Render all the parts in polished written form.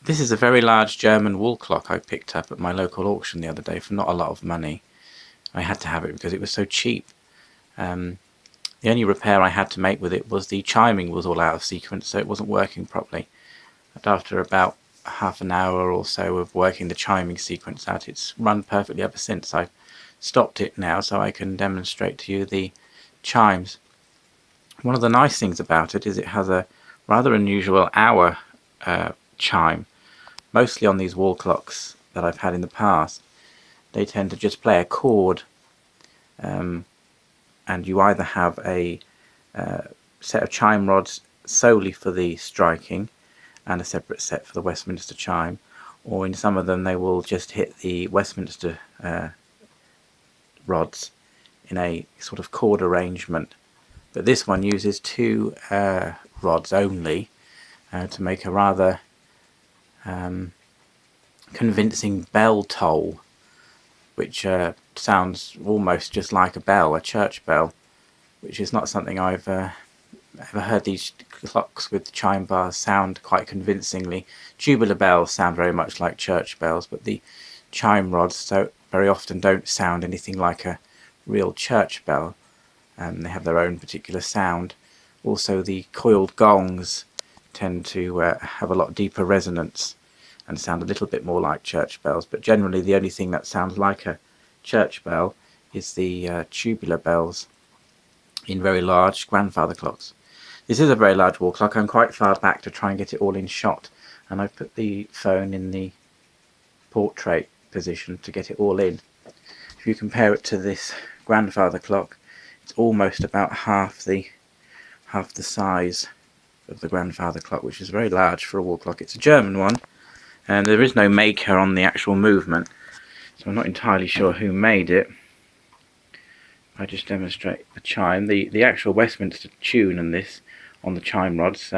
This is a very large German wall clock I picked up at my local auction the other day for not a lot of money. I had to have it because it was so cheap. The only repair I had to make with it was the chiming was all out of sequence, so it wasn't working properly. And after about half an hour or so of working the chiming sequence out, it's run perfectly ever since. I've stopped it now so I can demonstrate to you the chimes. One of the nice things about it is it has a rather unusual hour chime. Mostly on these wall clocks that I've had in the past, they tend to just play a chord, and you either have a set of chime rods solely for the striking and a separate set for the Westminster chime, or in some of them they will just hit the Westminster rods in a sort of chord arrangement. But this one uses two rods only to make a rather convincing bell toll, which sounds almost just like a bell, a church bell, which is not something I've ever heard these clocks with chime bars sound quite convincingly. Tubular bells sound very much like church bells, but the chime rods so very often don't sound anything like a real church bell. They have their own particular sound. Also, the coiled gongs tend to have a lot deeper resonance and sound a little bit more like church bells, but generally the only thing that sounds like a church bell is the tubular bells in very large grandfather clocks. This is a very large wall clock. I'm quite far back to try and get it all in shot, and I've put the phone in the portrait position to get it all in. If you compare it to this grandfather clock, it's almost about half the size of the grandfather clock, which is very large for a wall clock. It's a German one, and there is no maker on the actual movement, so I'm not entirely sure who made it. I just demonstrate the chime. The actual Westminster tune and this on the chime rods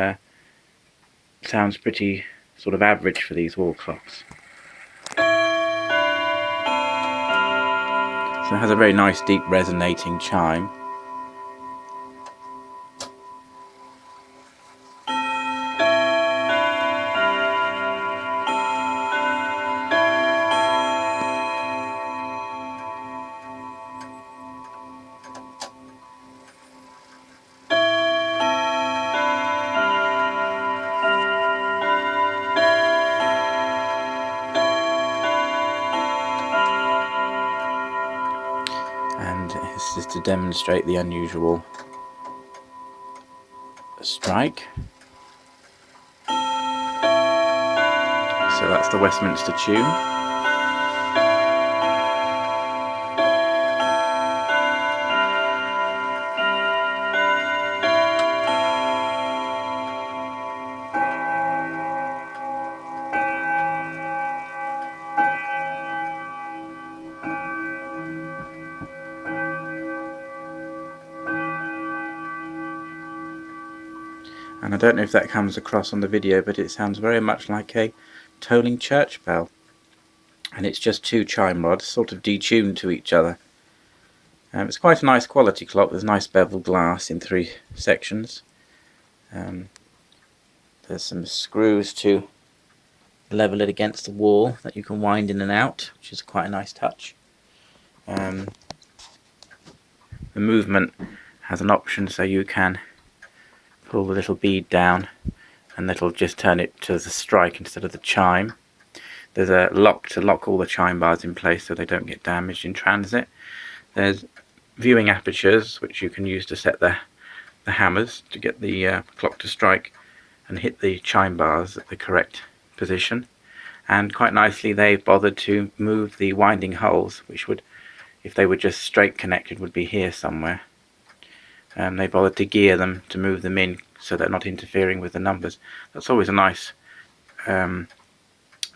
sounds pretty sort of average for these wall clocks. So it has a very nice deep resonating chime. And this is to demonstrate the unusual strike. So that's the Westminster tune. And I don't know if that comes across on the video, but it sounds very much like a tolling church bell. And it's just two chime rods sort of detuned to each other. It's quite a nice quality clock. There's nice beveled glass in 3 sections. There's some screws to level it against the wall that you can wind in and out, which is quite a nice touch. The movement has an option so you can pull the little bead down and that'll just turn it to the strike instead of the chime. There's a lock to lock all the chime bars in place so they don't get damaged in transit. There's viewing apertures which you can use to set the hammers to get the clock to strike and hit the chime bars at the correct position. And quite nicely they've bothered to move the winding holes, which would, if they were just straight connected, would be here somewhere. They bothered to gear them to move them in so they're not interfering with the numbers. That's always a nice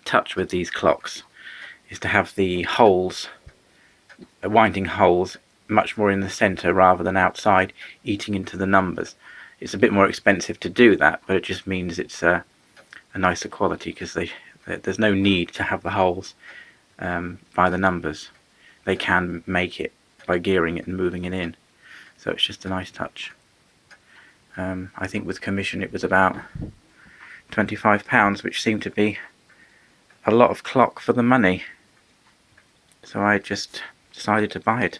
touch with these clocks, is to have the holes, winding holes, much more in the center rather than outside, eating into the numbers. It's a bit more expensive to do that, but it just means it's a nicer quality because there's no need to have the holes by the numbers. They can make it by gearing it and moving it in. So it's just a nice touch. I think with commission it was about £25, which seemed to be a lot of clock for the money. So I just decided to buy it.